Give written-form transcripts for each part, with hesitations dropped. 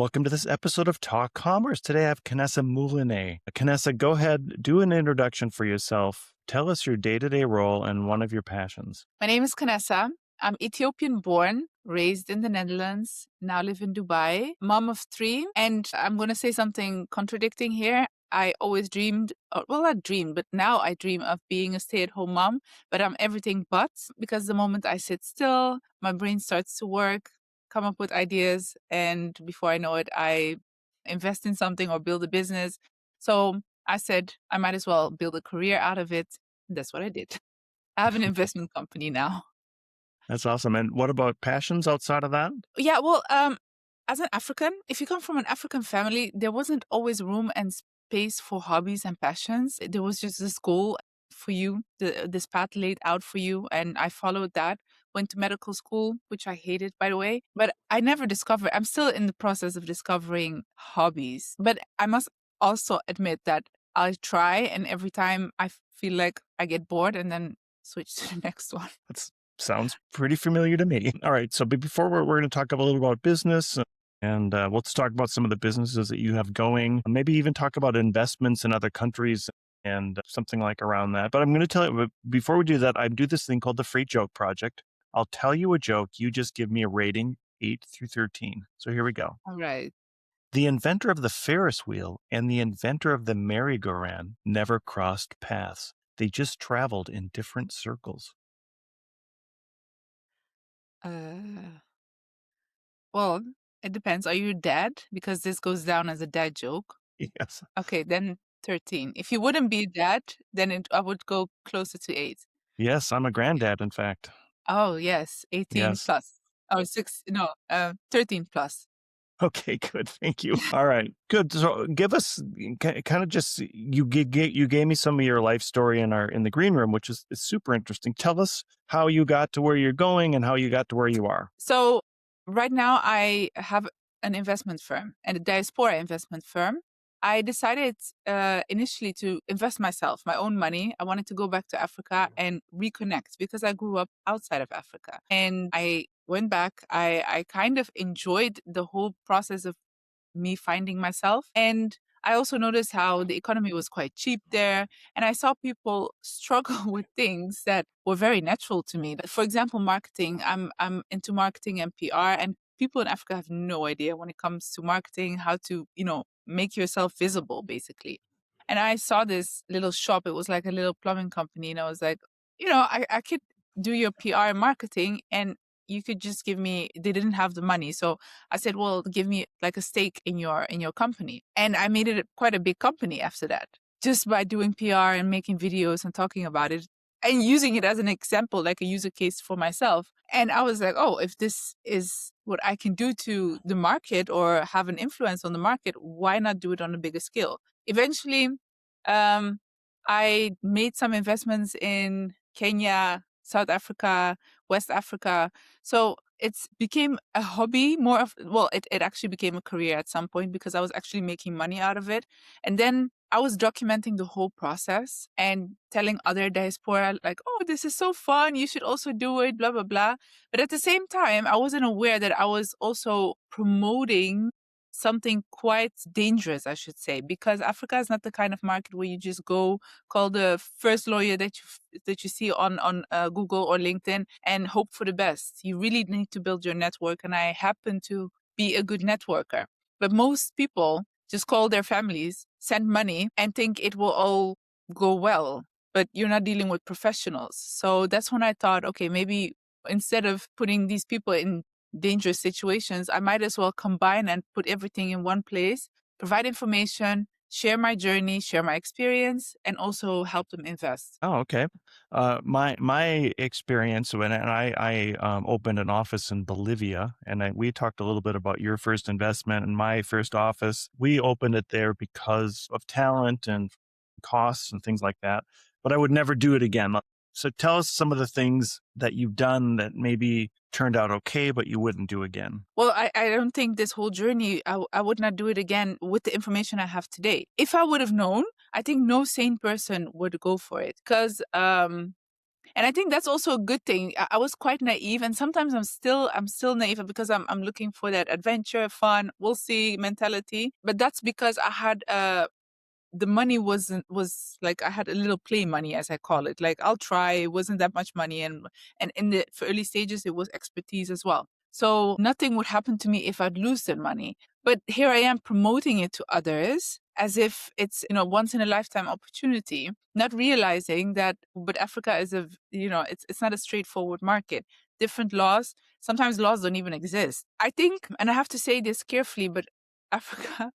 Welcome to this episode of Talk Commerce. Today I have Kanessa Muluneh. Kanessa, go ahead, do an introduction for yourself. Tell us your day-to-day role and one of your passions. My name is Kanessa. I'm Ethiopian born, raised in the Netherlands, now live in Dubai, mom of 3. And I'm going to say something contradicting here. I always dreamed, not dreamed, but now I dream of being a stay-at-home mom, but I'm everything but, because the moment I sit still, my brain starts to work, come up with ideas, and before I know it, I invest in something or build a business. So I said I might as well build a career out of it. And that's what I did. I have an investment company now. That's awesome. And what about passions outside of that? Yeah, well, as an African, if you come from an African family, there wasn't always room and space for hobbies and passions. There was just this goal for you, this path laid out for you. And I followed that, went to medical school, which I hated, by the way. But I never discovered, I'm still in the process of discovering hobbies. But I must also admit that I try, and every time I feel like I get bored and then switch to the next one. That sounds pretty familiar to me. All right. So before we're going to talk a little about business and let's talk about some of the businesses that you have going, maybe even talk about investments in other countries and something like around that. But I'm going to tell you, before we do that, I do this thing called the Free Joke Project. I'll tell you a joke. You just give me a rating, 8 through 13. So here we go. All right. The inventor of the Ferris wheel and the inventor of the merry-go-round never crossed paths. They just traveled in different circles. Well, it depends. Are you dad? Because this goes down as a dad joke. Yes. Okay, then 13. If you wouldn't be dad, then I would go closer to 8. Yes, I'm a granddad, in fact. Oh, yes, 18 Yes. plus. Oh, 13 plus. Okay, good. Thank you. All right, good. So give us kind of just, you gave me some of your life story in the green room, which is super interesting. Tell us how you got to where you're going and how you got to where you are. So right now I have an investment firm, and a Diaspora investment firm. I decided initially to invest myself, my own money. I wanted to go back to Africa and reconnect because I grew up outside of Africa. And I went back. I kind of enjoyed the whole process of me finding myself. And I also noticed how the economy was quite cheap there. And I saw people struggle with things that were very natural to me. For example, marketing. I'm into marketing and PR, and people in Africa have no idea when it comes to marketing, how to, make yourself visible, basically. And I saw this little shop. It was like a little plumbing company. And I was like, I could do your PR and marketing, and you could just give me, they didn't have the money. So I said, well, give me like a stake in your company. And I made it quite a big company after that, just by doing PR and making videos and talking about it and using it as an example, like a user case for myself. And I was like, oh, if this is what I can do to the market or have an influence on the market, why not do it on a bigger scale? Eventually, I made some investments in Kenya, South Africa, West Africa. So it became a hobby it actually became a career at some point because I was actually making money out of it. And then I was documenting the whole process and telling other diaspora like, oh, this is so fun. You should also do it, blah, blah, blah. But at the same time, I wasn't aware that I was also promoting something quite dangerous, I should say, because Africa is not the kind of market where you just go call the first lawyer that you see on Google or LinkedIn and hope for the best. You really need to build your network, and I happen to be a good networker. But most people just call their families, send money, and think it will all go well. But you're not dealing with professionals. So that's when I thought, okay, maybe instead of putting these people in dangerous situations, I might as well combine and put everything in one place, provide information, share my journey, share my experience, and also help them invest. Oh, okay. My experience when I opened an office in Bolivia, and we talked a little bit about your first investment and my first office. We opened it there because of talent and costs and things like that, but I would never do it again. So tell us some of the things that you've done that maybe turned out okay, but you wouldn't do again. Well, I don't think this whole journey, I would not do it again with the information I have today. If I would have known, I think no sane person would go for it because And I think that's also a good thing. I was quite naive, and sometimes I'm still naive because I'm looking for that adventure, fun, we'll see mentality. But that's because I had the money was like I had a little play money, as I call it. Like I'll try, it wasn't that much money, and in the for early stages it was expertise as well. So nothing would happen to me if I'd lose that money. But here I am promoting it to others as if it's, once in a lifetime opportunity, not realizing that but Africa is it's not a straightforward market. Different laws, sometimes laws don't even exist. I think, and I have to say this carefully, but Africa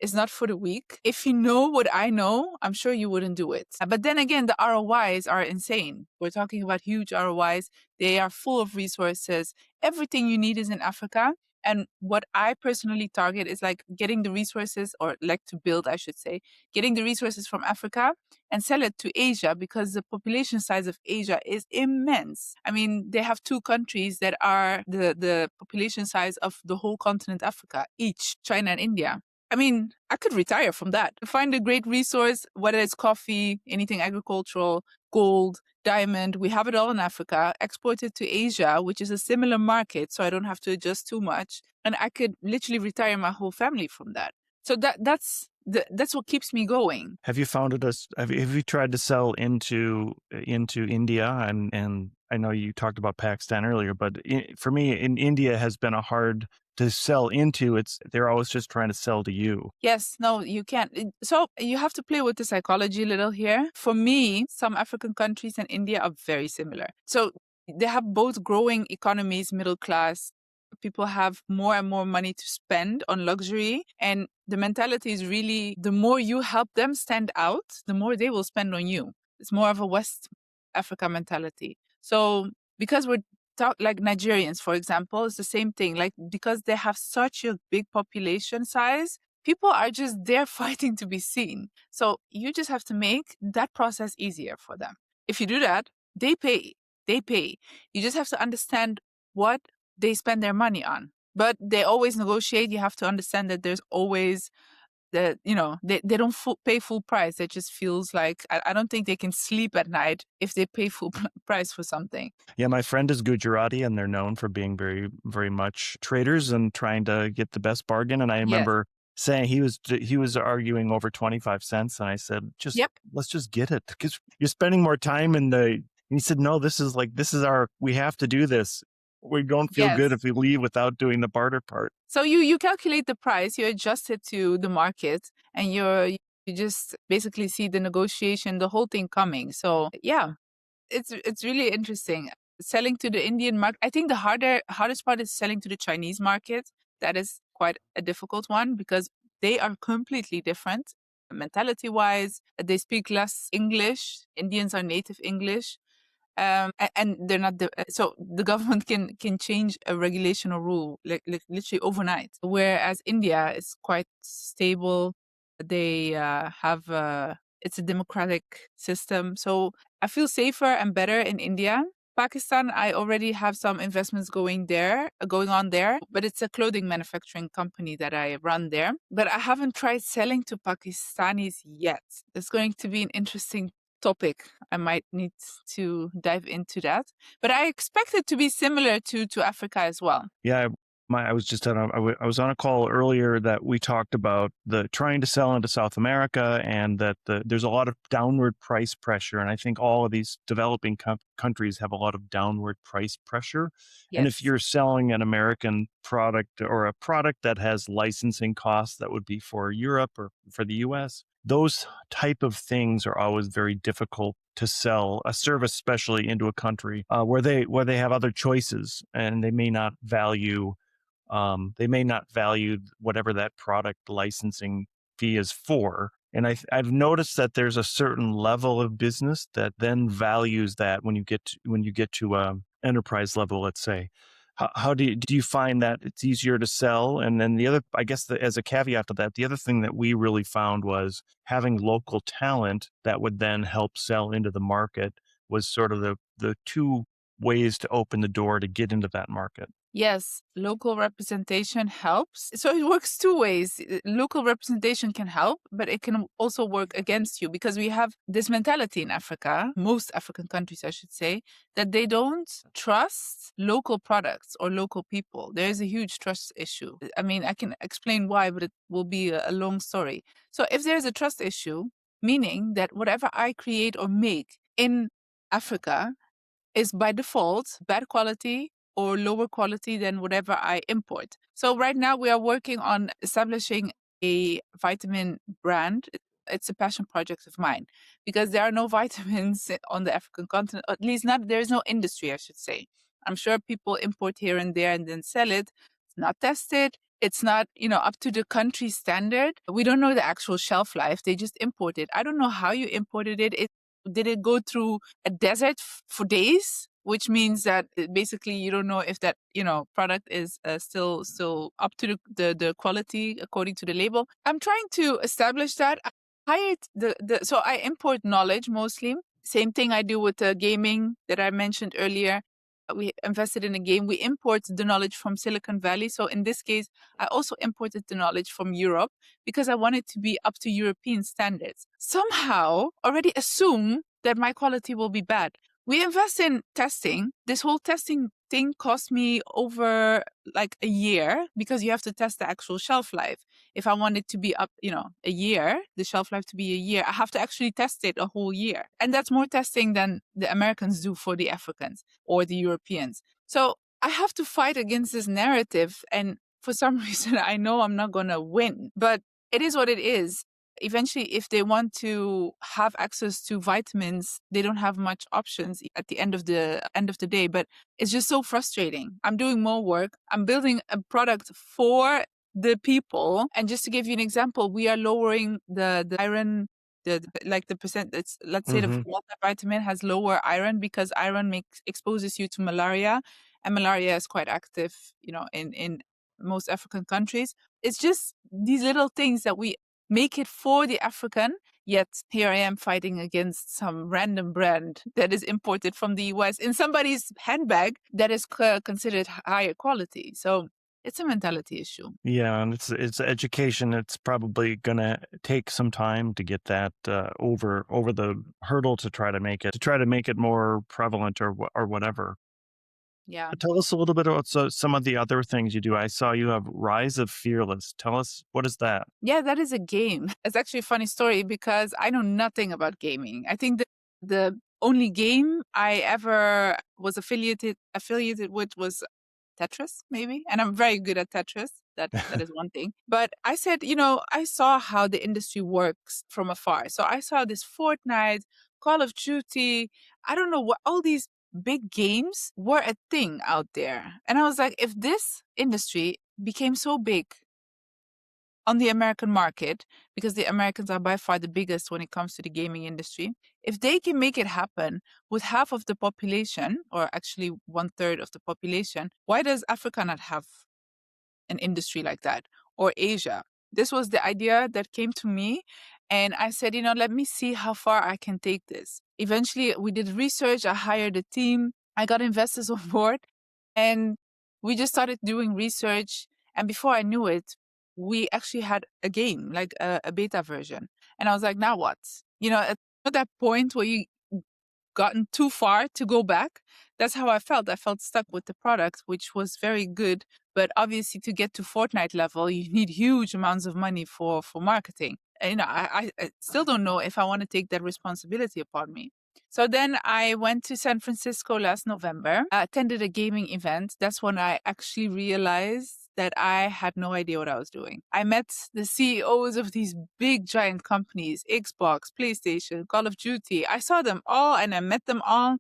is not for the weak. If you know what I know, I'm sure you wouldn't do it. But then again, the ROIs are insane. We're talking about huge ROIs. They are full of resources. Everything you need is in Africa. And what I personally target is like getting the resources, or like to build, I should say, getting the resources from Africa and sell it to Asia, because the population size of Asia is immense. I mean, they have two countries that are the population size of the whole continent Africa, each, China and India. I mean, I could retire from that. Find a great resource, whether it's coffee, anything agricultural, gold, diamond. We have it all in Africa. Export it to Asia, which is a similar market, so I don't have to adjust too much. And I could literally retire my whole family from that. So that's what keeps me going. Have you found it as have you tried to sell into India? And I know you talked about Pakistan earlier, but for me, in India has been a hard to sell into. They're always just trying to sell to you. Yes, no, you can't. So you have to play with the psychology a little here. For me, some African countries and India are very similar. So they have both growing economies, middle class. People have more and more money to spend on luxury. And the mentality is really the more you help them stand out, the more they will spend on you. It's more of a West Africa mentality. So because we're like Nigerians, for example, it's the same thing. Like because they have such a big population size, people are just there fighting to be seen. So you just have to make that process easier for them. If you do that, they pay. They pay. You just have to understand what they spend their money on. But they always negotiate. You have to understand that there's always that, they don't pay full price. It just feels like I don't think they can sleep at night if they pay full price for something. Yeah, my friend is Gujarati, and they're known for being very, very much traders and trying to get the best bargain. And I Yes. remember saying he was arguing over 25 cents, and I said, Yep. let's just get it, because you're spending more time in the. And he said, no, this is our. We have to do this. We don't feel good if Yes. we leave without doing the barter part. So you calculate the price, you adjust it to the market, and you just basically see the negotiation, the whole thing coming. So yeah, it's really interesting. Selling to the Indian market, I think the hardest part is selling to the Chinese market. That is quite a difficult one because they are completely different mentality wise. They speak less English. Indians are native English. And they're not so the government can change a regulation or rule like literally overnight, whereas India is quite stable. They have it's a democratic system, so I feel safer and better in India. Pakistan, I already have some investments going on there, but it's a clothing manufacturing company that I run there. But I haven't tried selling to Pakistanis yet. It's going to be an interesting topic. I might need to dive into that. But I expect it to be similar to Africa as well. Yeah, I was just I was on a call earlier that we talked about the trying to sell into South America, and that there's a lot of downward price pressure, and I think all of these developing countries have a lot of downward price pressure. And if Yes. you're selling an American product, or a product that has licensing costs that would be for Europe or for the US, those type of things are always very difficult to sell a service, especially into a country where they have other choices, and they may not value whatever that product licensing fee is for. And I've noticed that there's a certain level of business that then values that when you get to enterprise level, let's say. How do you find that it's easier to sell? And then the other, I guess, as a caveat to that, the other thing that we really found was having local talent that would then help sell into the market was sort of the two ways to open the door to get into that market. Yes, local representation helps. So it works two ways. Local representation can help, but it can also work against you because we have this mentality in Africa, most African countries, I should say, that they don't trust local products or local people. There is a huge trust issue. I mean, I can explain why, but it will be a long story. So if there's a trust issue, meaning that whatever I create or make in Africa is by default bad quality or lower quality than whatever I import. So right now we are working on establishing a vitamin brand. It's a passion project of mine because there are no vitamins on the African continent, at least not, there is no industry, I should say. I'm sure people import here and there and then sell it. It's not tested. It's not, up to the country standard. We don't know the actual shelf life. They just import it. I don't know how you imported it. Did it go through a desert for days, which means that basically you don't know if that product is still up to the quality according to the label. I'm trying to establish that. So I import knowledge mostly. Same thing I do with gaming that I mentioned earlier. We invested in a game. We import the knowledge from Silicon Valley. So in this case, I also imported the knowledge from Europe because I wanted to be up to European standards. Somehow already assume that my quality will be bad. We invest in testing. This whole testing thing cost me over like a year because you have to test the actual shelf life. If I want it to be up, a year, the shelf life to be a year, I have to actually test it a whole year. And that's more testing than the Americans do for the Africans or the Europeans. So I have to fight against this narrative. And for some reason, I know I'm not going to win, but it is what it is. Eventually, if they want to have access to vitamins, they don't have much options at the end of the day. But it's just so frustrating. I'm doing more work. I'm building a product for the people. And just to give you an example, we are lowering the iron, the percent. Let's say the Hmm. multivitamin has lower iron because iron exposes you to malaria, and malaria is quite active, in most African countries. It's just these little things that we make it for the African, yet here I am fighting against some random brand that is imported from the US in somebody's handbag that is considered higher quality. So it's a mentality issue. Yeah, and it's education. It's probably gonna take some time to get that over the hurdle to try to make it more prevalent or whatever. Yeah. But tell us a little bit about some of the other things you do. I saw you have Rise of Fearless. Tell us, what is that? Yeah, that is a game. It's actually a funny story because I know nothing about gaming. I think the only game I ever was affiliated with was Tetris, maybe. And I'm very good at Tetris. That is one thing. But I said, I saw how the industry works from afar. So I saw this Fortnite, Call of Duty, I don't know what all these big games were a thing out there. And I was like, if this industry became so big on the American market, because the Americans are by far the biggest when it comes to the gaming industry, if they can make it happen with half of the population, or actually 1/3 of the population, why does Africa not have an industry like that? Or Asia? This was the idea that came to me. And I said, let me see how far I can take this. Eventually, we did research. I hired a team. I got investors on board. And we just started doing research. And before I knew it, we actually had a game, like a beta version. And I was like, now what? At that point where you gotten too far to go back. That's how I felt. I felt stuck with the product, which was very good. But obviously, to get to Fortnite level, you need huge amounts of money for marketing. And, I still don't know if I want to take that responsibility upon me. So then I went to San Francisco last November. I attended a gaming event. That's when I actually realized that I had no idea what I was doing. I met the CEOs of these big giant companies, Xbox, PlayStation, Call of Duty. I saw them all and I met them all,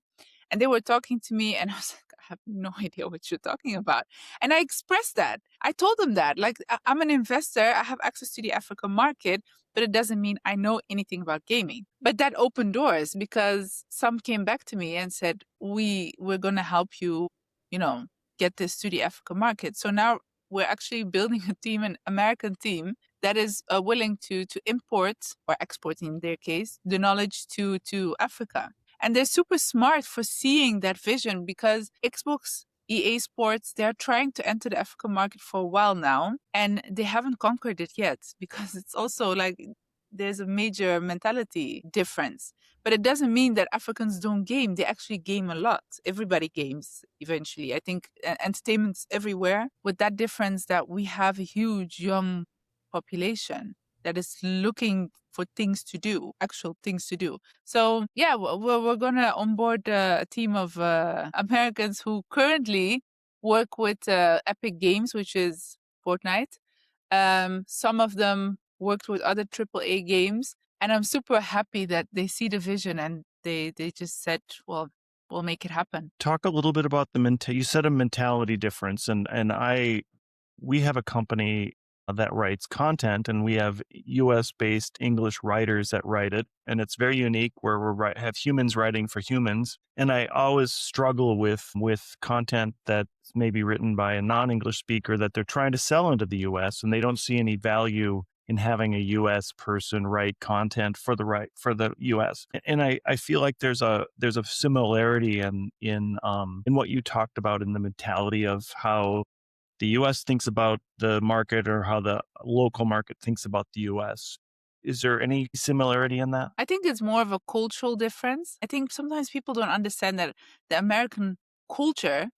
and they were talking to me, and I was like, I have no idea what you're talking about. And I expressed that. I told them that, like, I'm an investor. I have access to the African market, but it doesn't mean I know anything about gaming. But that opened doors because some came back to me and said, we're going to help you, get this to the African market. So now we're actually building a team, an American team that is willing to import or export, in their case, the knowledge to Africa. And they're super smart for seeing that vision because Xbox EA Sports, they're trying to enter the African market for a while now, and they haven't conquered it yet because it's also like there's a major mentality difference. But it doesn't mean that Africans don't game. They actually game a lot. Everybody games eventually. I think entertainment's everywhere, with that difference that we have a huge young population that is looking for things to do, actual things to do. So yeah, we're gonna onboard a team of Americans who currently work with Epic Games, which is Fortnite. Some of them worked with other AAA games, and I'm super happy that they see the vision and they just said, well, we'll make it happen. Talk a little bit about you said a mentality difference, and we have a company that writes content, and we have US based English writers that write it, and it's very unique where have humans writing for humans. And I always struggle with content that's maybe written by a non-English speaker that they're trying to sell into the US, and they don't see any value in having a US person write content for the US. And I feel like there's a similarity in what you talked about in the mentality of how the US thinks about the market or how the local market thinks about the US. Is there any similarity in that? I think it's more of a cultural difference. I think sometimes people don't understand that the American culture,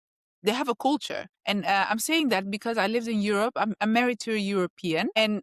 they have a culture. And I'm saying that because I lived in Europe. I'm married to a European. And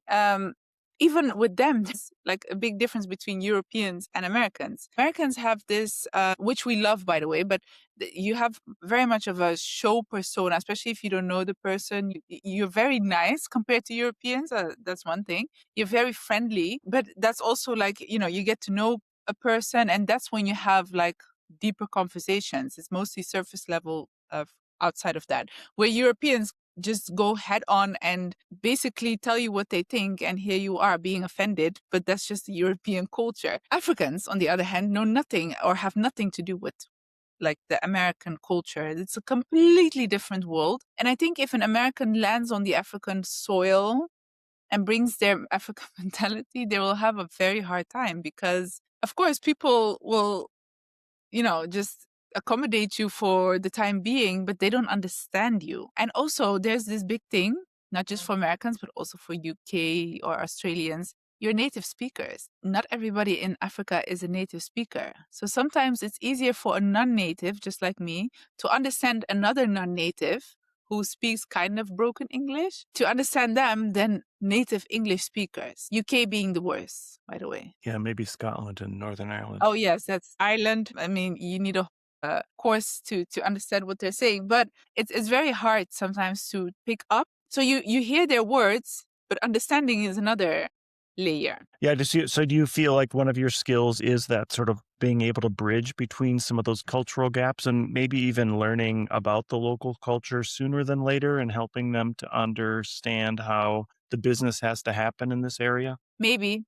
even with them, there's like a big difference between Europeans and Americans. Americans have this, which we love, by the way, but you have very much of a show persona, especially if you don't know the person. You're very nice compared to Europeans. That's one thing. You're very friendly, but that's also like, you get to know a person, and that's when you have like deeper conversations. It's mostly surface level of outside of that, where Europeans just go head on and basically tell you what they think, and here you are being offended, but that's just the European culture. Africans, on the other hand, know nothing or have nothing to do with like the American culture. It's a completely different world. And I think if an American lands on the African soil and brings their African mentality, they will have a very hard time because, of course, people will, just accommodate you for the time being, but they don't understand you. And also, there's this big thing, not just for Americans, but also for UK or Australians. You're native speakers. Not everybody in Africa is a native speaker. So sometimes it's easier for a non-native, just like me, to understand another non-native who speaks kind of broken English, to understand them than native English speakers. UK being the worst, by the way. Yeah, maybe Scotland and Northern Ireland. Oh, yes, that's Ireland. I mean, you need a course to understand what they're saying, but it's very hard sometimes to pick up. So you hear their words, but understanding is another layer. Yeah, so do you feel like one of your skills is that sort of being able to bridge between some of those cultural gaps and maybe even learning about the local culture sooner than later and helping them to understand how the business has to happen in this area? Maybe.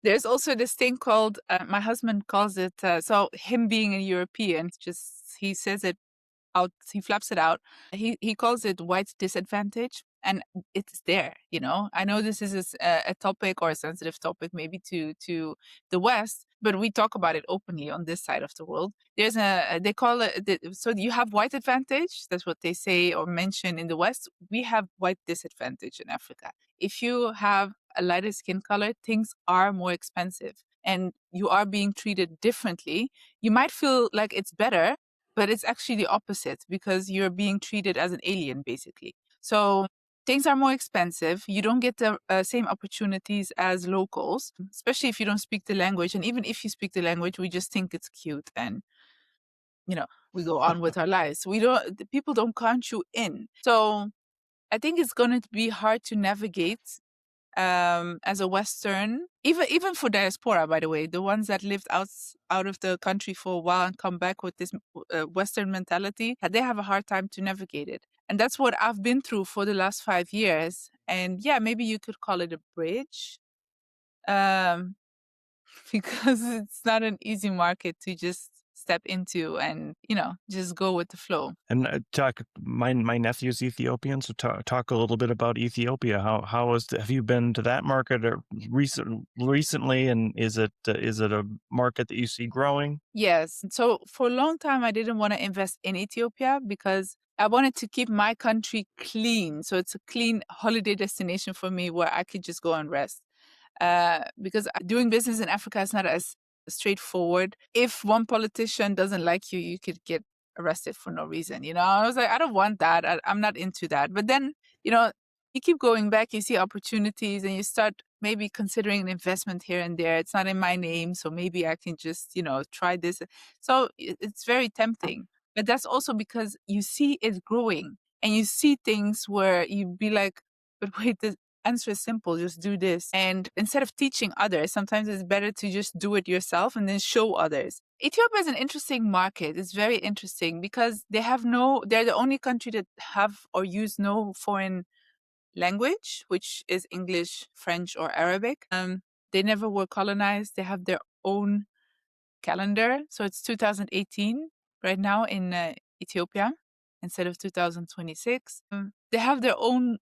There's also this thing called, my husband calls it, so him being a European, he says it out, he flaps it out. He calls it white disadvantage. And it's there, I know this is a topic or a sensitive topic maybe to the West, but we talk about it openly on this side of the world. There's they call it, so you have white advantage. That's what they say or mention in the West. We have white disadvantage in Africa. If you have a lighter skin color, things are more expensive and you are being treated differently. You might feel like it's better, but it's actually the opposite because you're being treated as an alien, basically. So things are more expensive. You don't get the same opportunities as locals, especially if you don't speak the language. And even if you speak the language, we just think it's cute and, we go on with our lives. People don't count you in. So I think it's going to be hard to navigate as a Western, even for diaspora, by the way, the ones that lived out of the country for a while and come back with this Western mentality, they have a hard time to navigate it. And that's what I've been through for the last 5 years. And yeah, maybe you could call it a bridge, because it's not an easy market to just step into and, just go with the flow. And my nephew's Ethiopian, so talk a little bit about Ethiopia. Have you been to that market or recently, and is it a market that you see growing? Yes. So for a long time, I didn't want to invest in Ethiopia because I wanted to keep my country clean. So it's a clean holiday destination for me where I could just go and rest. Because doing business in Africa is not as straightforward. If one politician doesn't like you, you could get arrested for no reason. I was like, I don't want that. I'm not into that. But then, you keep going back, you see opportunities, and you start maybe considering an investment here and there. It's not in my name, so maybe I can just, try this. So it's very tempting. But that's also because you see it growing and you see things where you'd be like, but wait, the answer is simple, just do this. And instead of teaching others, sometimes it's better to just do it yourself and then show others. Ethiopia is an interesting market. It's very interesting because they're the only country that have or use no foreign language, which is English, French, or Arabic. They never were colonized. They have their own calendar. So it's 2018 right now in Ethiopia instead of 2026. They have their own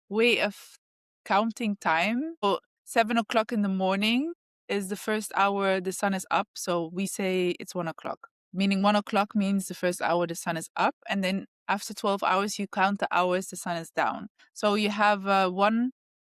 way of counting time. So 7 o'clock in the morning is the first hour the sun is up. So we say it's 1 o'clock, meaning 1 o'clock means the first hour the sun is up. And then after 12 hours, you count the hours the sun is down. So you have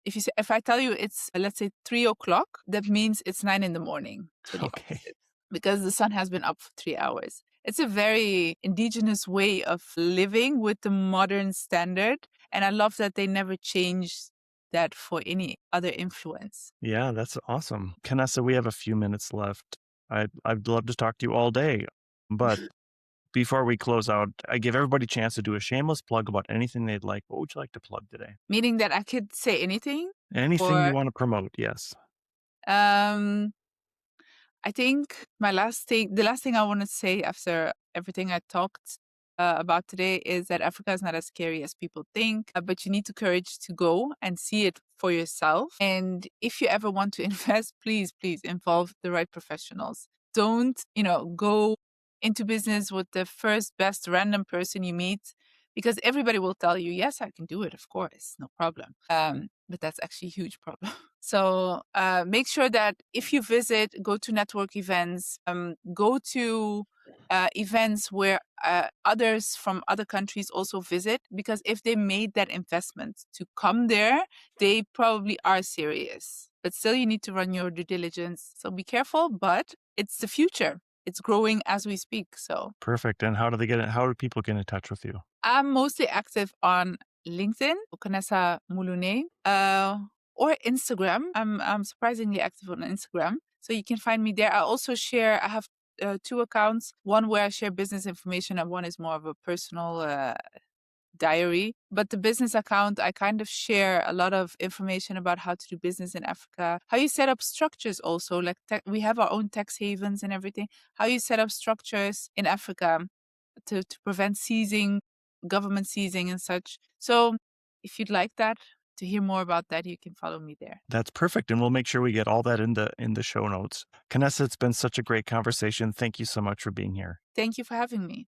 if I tell you it's, let's say 3 o'clock, that means it's 9 in the morning. So the Okay. opposite, because the sun has been up for 3 hours. It's a very indigenous way of living with the modern standard. And I love that they never changed that for any other influence. Yeah, that's awesome. Kanessa, we have a few minutes left. I'd love to talk to you all day, but before we close out, I give everybody a chance to do a shameless plug about anything they'd like. What would you like to plug today? Meaning that I could say anything? Anything you Or want to promote, yes. I think the last thing I want to say after everything I talked about today is that Africa is not as scary as people think, but you need the courage to go and see it for yourself. And if you ever want to invest, please, please involve the right professionals. Don't, go into business with the first best random person you meet, because everybody will tell you, yes, I can do it, of course, no problem. But that's actually a huge problem. So make sure that if you visit, go to network events, go to events where others from other countries also visit, because if they made that investment to come there, they probably are serious. But still, you need to run your due diligence. So be careful, but it's the future. It's growing as we speak. So Perfect. And how do people get in touch with you? I'm mostly active on LinkedIn, Kanessa Muluneh, or Instagram. I'm surprisingly active on Instagram, so you can find me there. I have 2 accounts. One where I share business information, and one is more of a personal diary. But the business account, I kind of share a lot of information about how to do business in Africa, how you set up structures also, like we have our own tax havens and everything, how you set up structures in Africa to prevent government seizing and such. So if you'd like to hear more about that, you can follow me there. That's perfect. And we'll make sure we get all that in the show notes. Kanessa, it's been such a great conversation. Thank you so much for being here. Thank you for having me.